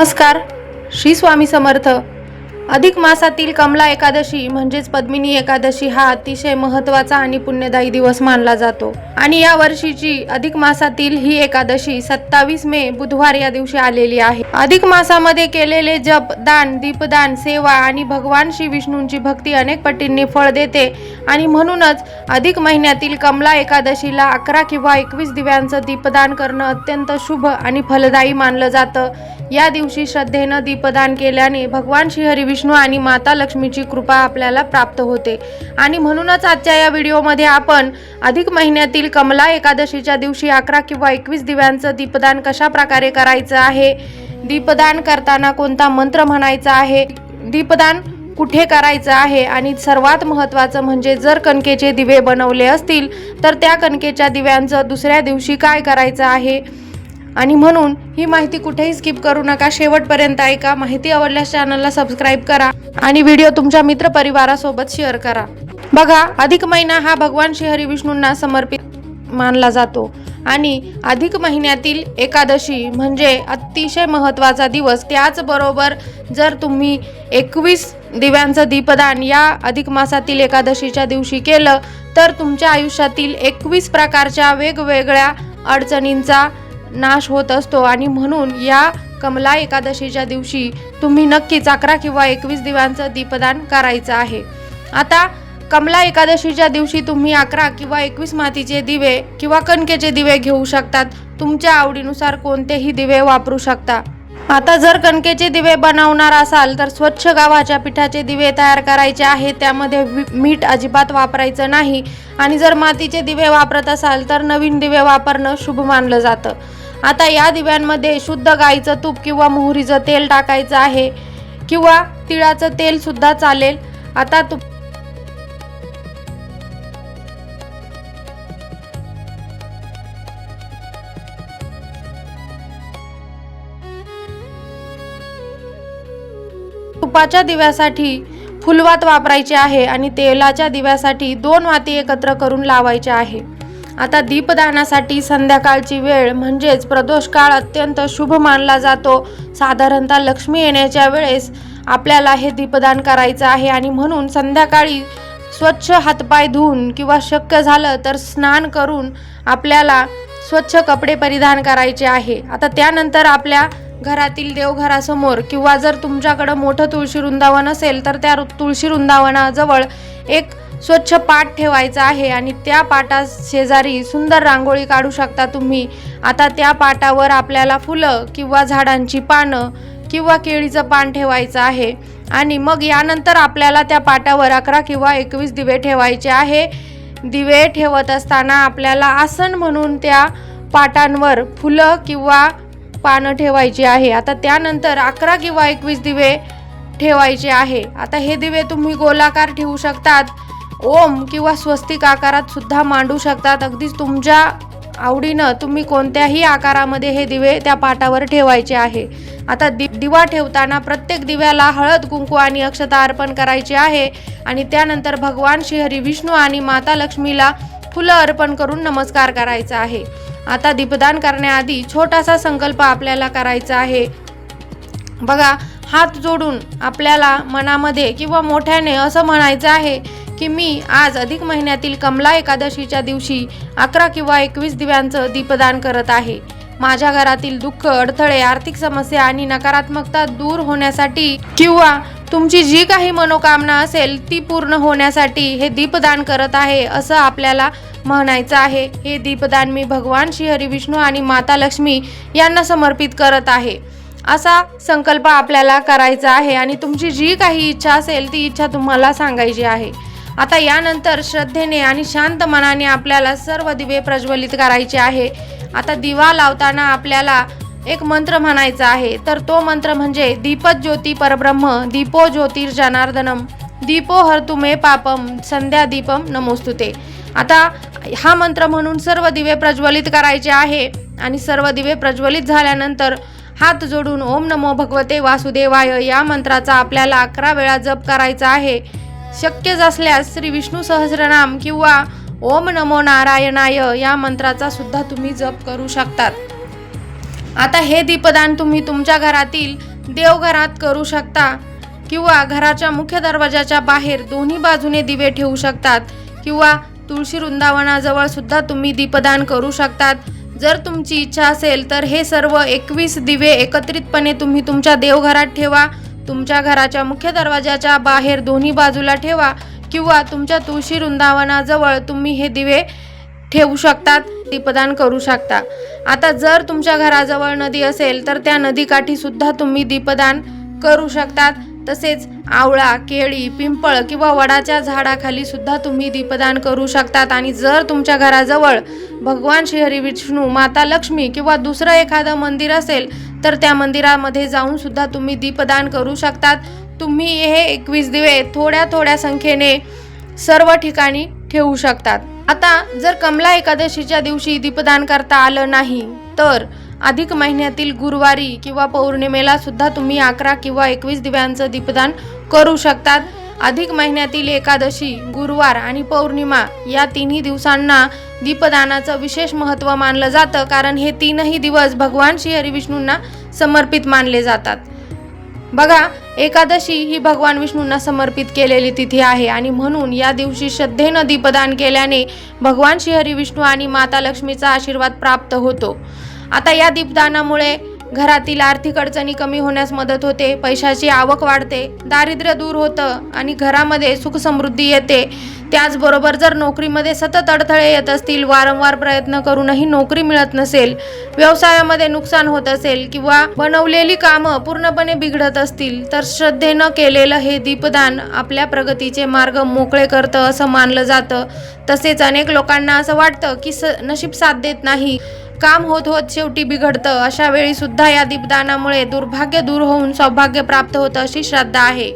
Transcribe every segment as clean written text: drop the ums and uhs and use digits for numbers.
नमस्कार. श्री स्वामी समर्थ. अधिक मासातील कमला एकादशी म्हणजेच पद्मिनी एकादशी हा अतिशय महत्त्वाचा आणि पुण्यदायी दिवस मानला जातो आणि या वर्षीची अधिक मासातील ही एकादशी 27 मे बुधवार या दिवशी आलेली आहे. अधिक मासामध्ये केलेले जप, दान, दीपदान, सेवा आणि भगवान श्री विष्णूंची भक्ती अनेक पटींनी फळ देते आणि म्हणूनच अधिक महिन्यातील कमला एकादशीला 11 किंवा 21 दिव्यांचं दीपदान करणं अत्यंत शुभ आणि फलदायी मानलं जातं. या दिवशी श्रद्धेनं दीपदान केल्याने भगवान श्री हरी विष्णू आणि माता लक्ष्मीची कृपा आपल्याला प्राप्त होते आणि म्हणूनच आजच्या या व्हिडिओमध्ये आपण अधिक महिन्यातील कमला एकादशीच्या दिवशी 11 किंवा 21 दिव्यांचं दीपदान कशा प्रकारे करायचं आहे, दीपदान करताना कोणता मंत्र म्हणायचा आहे, दीपदान कुठे करायचं आहे आणि सर्वात महत्त्वाचं म्हणजे जर कणकेचे दिवे बनवले असतील तर त्या कणकेच्या दिव्यांचं दुसऱ्या दिवशी काय करायचं आहे. आणि म्हणून ही माहिती कुठेही स्किप करू नका, शेवटपर्यंत ऐका. माहिती आवडल्यास चॅनलला सबस्क्राईब करा आणि व्हिडिओ तुमच्या मित्रपरिवारासोबत शेअर करा. बघा, अधिक महिना हा भगवान श्री हरी विष्णूंना समर्पित मानला जातो आणि अधिक महिन्यातील एकादशी म्हणजे अतिशय महत्त्वाचा दिवस. त्याचबरोबर जर तुम्ही 21 दिव्यांचं दीपदान या अधिक मासातील एकादशीच्या दिवशी केलं तर तुमच्या आयुष्यातील 21 प्रकारच्या वेगवेगळ्या अडचणींचा नाश होत असतो आणि म्हणून या कमला एकादशीच्या दिवशी तुम्ही नक्कीच 11 किंवा 21 दिव्यांचं दीपदान करायचं आहे. आता कमला एकादशीच्या दिवशी तुम्ही 11 किंवा 21 मातीचे दिवे किंवा कणकेचे दिवे घेऊ शकतात. तुमच्या आवडीनुसार कोणतेही दिवे वापरू शकता. आता जर कणकेचे दिवे बनवणार असाल तर स्वच्छ गव्हाच्या पिठाचे दिवे तयार करायचे आहे. त्यामध्ये मीठ अजिबात वापरायचं नाही आणि जर मातीचे दिवे वापरत असाल तर नवीन दिवे वापरणं शुभ मानलं जातं. आता या दिव्यांमध्ये शुद्ध गाईचं तूप किंवा मोहरीचं तेल टाकायचं आहे किंवा तिळाचं तेल सुद्धा चालेल. आता तुपाच्या दिव्यासाठी फुलवात वापरायचे आहे आणि तेलाच्या दिव्यासाठी 2 वाती एकत्र करून लावायचे आहे. आता दीपदानासाठी संध्याकाळची वेळ म्हणजेच प्रदोष काळ अत्यंत शुभ मानला जातो. साधारणतः लक्ष्मी येण्याच्या वेळेस आपल्याला हे दीपदान करायचं आहे आणि म्हणून संध्याकाळी स्वच्छ हातपाय धुवून किंवा शक्य झालं तर स्नान करून आपल्याला स्वच्छ कपडे परिधान करायचे आहे. आता त्यानंतर आपल्या घरातील देवघरासमोर किंवा जर तुमच्याकडं मोठं तुळशी वृंदावन असेल तर त्या तुळशी वृंदावनाजवळ एक स्वच्छ पाट ठेवायचा आहे आणि त्या पाटा शेजारी सुंदर रांगोळी काढू शकता तुम्ही. आता त्या पाटावर आपल्याला फुलं किंवा झाडांची पानं किंवा केळीचं पान ठेवायचं आहे आणि मग यानंतर आपल्याला त्या पाटावर 11 किंवा 21 दिवे ठेवायचे आहे. दिवे ठेवत असताना आपल्याला आसन म्हणून त्या पाटांवर फुलं किंवा पानं ठेवायची आहे. आता त्यानंतर 11 किंवा 21 दिवे ठेवायचे आहे. आता हे दिवे तुम्ही गोलाकार ठेवू शकतात, ओम किंवा स्वस्तिक आकारात सुद्धा मांडू शकतात. अगदीच तुमच्या आवडीनं तुम्ही कोणत्याही आकारामध्ये हे दिवे त्या पाटावर ठेवायचे आहे. आता दिवा ठेवताना प्रत्येक दिव्याला हळद, कुंकू आणि अक्षता अर्पण करायची आहे आणि त्यानंतर भगवान श्री हरी विष्णू आणि माता लक्ष्मीला फुलं अर्पण करून नमस्कार करायचा आहे. आता दीपदान करण्याआधी छोटासा संकल्प आपल्याला करायचा आहे. बघा, हात जोडून आपल्याला मनामध्ये किंवा मोठ्याने असं म्हणायचं आहे की मी आज अधिक महिन्यातील कमला एकादशीच्या दिवशी 11 किंवा 21 दिव्यांचं दीपदान करत आहे. माझ्या घरातील दुःख, अडथळे, आर्थिक समस्या आणि नकारात्मकता दूर होण्यासाठी किंवा तुमची जी काही मनोकामना असेल ती पूर्ण होण्यासाठी हे दीपदान करत आहे असं आपल्याला म्हणायचं आहे. हे दीपदान मी भगवान श्री हरी विष्णू आणि माता लक्ष्मी यांना समर्पित करत आहे असा संकल्प आपल्याला करायचा आहे आणि तुमची जी काही इच्छा असेल ती इच्छा तुम्हाला सांगायची आहे. आता यानंतर श्रद्धेने आणि शांत मनाने आपल्याला सर्व दिवे प्रज्वलित करायचे आहे. आता दिवा लावताना आपल्याला एक मंत्र म्हणायचा आहे. तर तो मंत्र म्हणजे दीपत ज्योती परब्रह्म, दीपो ज्योतिर्जनार्दनम, दीपो हरतु मे पापम, संध्या दीपम नमोस्तुते. आता हा मंत्र म्हणून सर्व दिवे प्रज्वलित करायचे आहे आणि सर्व दिवे प्रज्वलित झाल्यानंतर हात जोडून ओम नमो भगवते वासुदेवाय या मंत्राचा आपल्याला 11 वेळा जप करायचा आहे. शक्य असल्यास श्री विष्णू सहस्रनाम किंवा ओम नमो नारायणाय या मंत्राचा सुद्धा तुम्ही जप करू शकतात. आता हे दीपदान तुम्ही तुमच्या घरातील देवघरात करू शकता किंवा घराच्या मुख्य दरवाजाच्या बाहेर दोन्ही बाजूने दिवे ठेवू शकतात किंवा तुळशी वृंदावनाजवळ सुद्धा तुम्ही दीपदान करू शकतात। जर तुमची इच्छा असेल तर हे सर्व 21 दिवे एकत्रितपणे तुम्ही तुमच्या देवघरात ठेवा, तुमच्या घराच्या मुख्य दरवाजाच्या बाहेर दोन्ही बाजूला ठेवा किंवा तुमच्या तुळशी वृंदावनाजवळ तुम्ही हे दिवे ठेवू शकतात, दीपदान करू शकता। आता जर तुमच्या घराजवळ नदी असेल तर त्या नदीकाठी सुद्धा तुम्ही दीपदान करू शकतात। तसेच आवळा, केळी, पिंपळ किंवा वडाच्या झाडाखाली सुद्धा तुम्ही दीपदान करू शकतात। आणि जर तुमच्या घराजवळ भगवान श्री विष्णू, माता लक्ष्मी किंवा दुसरं एखादं मंदिर असेल तर त्या मंदिरामध्ये जाऊन सुद्धा तुम्ही दीपदान करू शकतात। तुम्ही हे 21 दिवे थोड्या संख्येने सर्व ठिकाणी ठेवू शकतात। आता जर कमला एकादशीच्या दिवशी दीपदान करता आलं नाही तर अधिक महिन्यातील गुरुवारी किंवा पौर्णिमेला सुद्धा तुम्ही 11 किंवा 21 दिव्यांचं दीपदान करू शकतात। अधिक महिन्यातील एकादशी, गुरुवार आणि पौर्णिमा या तिन्ही दिवसांना दीपदानाचं विशेष महत्त्व मानलं जातं, कारण हे तीनही दिवस भगवान श्री हरिविष्णूंना समर्पित मानले जातात। बघा, एकादशी ही भगवान विष्णूंना समर्पित केलेली तिथी आहे आणि म्हणून या दिवशी श्रद्धेनं दीपदान केल्याने भगवान श्री हरिविष्णू आणि माता लक्ष्मीचा आशीर्वाद प्राप्त होतो। आता या दीपदानामुळे घरातील आर्थिक अडचणी कमी होण्यास मदत होते, पैशाची आवक वाढते, दारिद्र्य दूर होतं आणि घरामध्ये सुख समृद्धी येते। त्याचबरोबर जर नोकरीमध्ये सतत अडथळे येत असतील, वारंवार प्रयत्न करूनही नोकरी मिळत नसेल, व्यवसायामध्ये नुकसान होत असेल किंवा बनवलेली कामं पूर्णपणे बिघडत असतील तर श्रद्धेनं केलेलं हे दीपदान आपल्या प्रगतीचे मार्ग मोकळे करतं असं मानलं जातं। तसेच अनेक लोकांना असं वाटतं की नशीब साथ देत नाही, काम होत शेवटी बिघडतं, अशा वेळी सुद्धा या दीपदानामुळे दुर्भाग्य दूर होऊन सौभाग्य प्राप्त होतं अशी श्रद्धा आहे।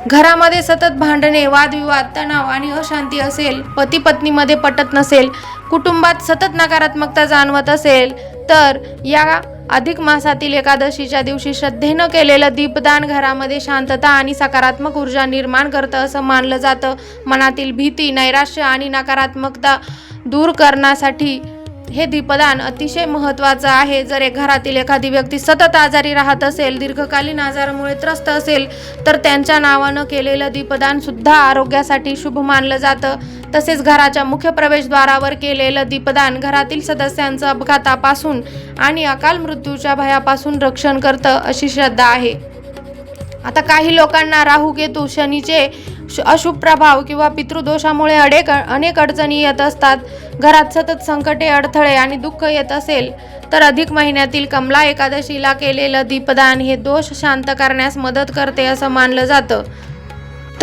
घरामध्ये सतत भांडणे, वादविवाद, तणाव आणि अशांती असेल, पती पत्नीमध्ये पटत नसेल, कुटुंबात सतत नकारात्मकता जाणवत असेल तर या अधिक मासातील एकादशीच्या दिवशी श्रद्धेनं केलेलं दीपदान घरामध्ये शांतता आणि सकारात्मक ऊर्जा निर्माण करतं असं मानलं जातं। मनातील भीती, नैराश्य आणि नकारात्मकता दूर करण्यासाठी हे दीपदान अतिशय महत्त्वाचं आहे। जर घरातील एखादी व्यक्ती सतत आजारी राहत असेल, दीर्घकालीन आजारामुळे त्रस्त असेल तर त्यांच्या नावानं केलेलं दीपदान सुद्धा आरोग्यासाठी शुभ मानलं जातं। तसेच घराच्या मुख्य प्रवेशद्वारावर केलेलं दीपदान घरातील सदस्यांचं अपघातापासून आणि अकाल मृत्यूच्या भयापासून रक्षण करतं अशी श्रद्धा आहे। आता काही लोकांना राहू, केतू, शनीचे अशुभ प्रभाव किंवा पितृदोषामुळे अनेक अडचणी येत असतात, घरात सतत संकटे, अडथळे आणि दुःख येत असेल तर अधिक महिन्यातील कमला एकादशीला केलेलं दीपदान हे दोष शांत करण्यास मदत करते असं मानलं जातं।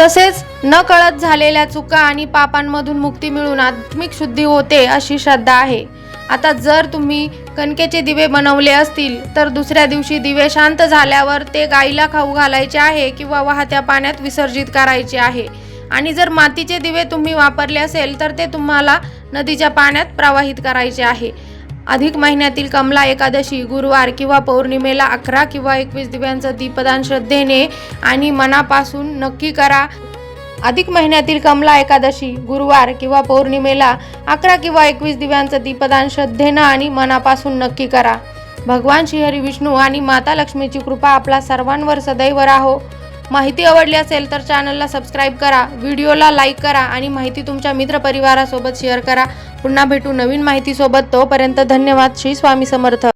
तसेच नकळत झालेल्या चुका आणि पापांमधून मुक्ती मिळून आत्मिक शुद्धी होते अशी श्रद्धा आहे। आता जर तुम्ही कणकेचे दिवे बनवले असतील तर दुसऱ्या दिवशी दिवे शांत झाल्यावर ते गाईला खाऊ घालायचे आहे किंवा वाहत्या पाण्यात विसर्जित करायचे आहे। आणि जर मातीचे दिवे तुम्ही वापरले असेल तर ते तुम्हाला नदीच्या पाण्यात प्रवाहित करायचे आहे। अधिक महिन्यातील कमला एकादशी, गुरुवार किंवा पौर्णिमेला 11 किंवा 21 दिव्यांचं दीपदान श्रद्धेने आणि मनापासून नक्की करा। अधिक महिन्यातील कमला एकादशी, गुरुवार किंवा पौर्णिमेला 11 किंवा 21 दिव्यांचं दीपदान श्रद्धेनं आणि मनापासून नक्की करा। भगवान श्री हरी विष्णू आणि माता लक्ष्मीची कृपा आपल्या सर्वांवर सदैव राहो। माहिती आवडली असेल तर चॅनलला सबस्क्राईब करा, व्हिडिओला लाईक करा आणि माहिती तुमच्या मित्रपरिवारासोबत शेअर करा। पुन्हा भेटू नवीन माहितीसोबत, तोपर्यंत धन्यवाद। श्री स्वामी समर्थ।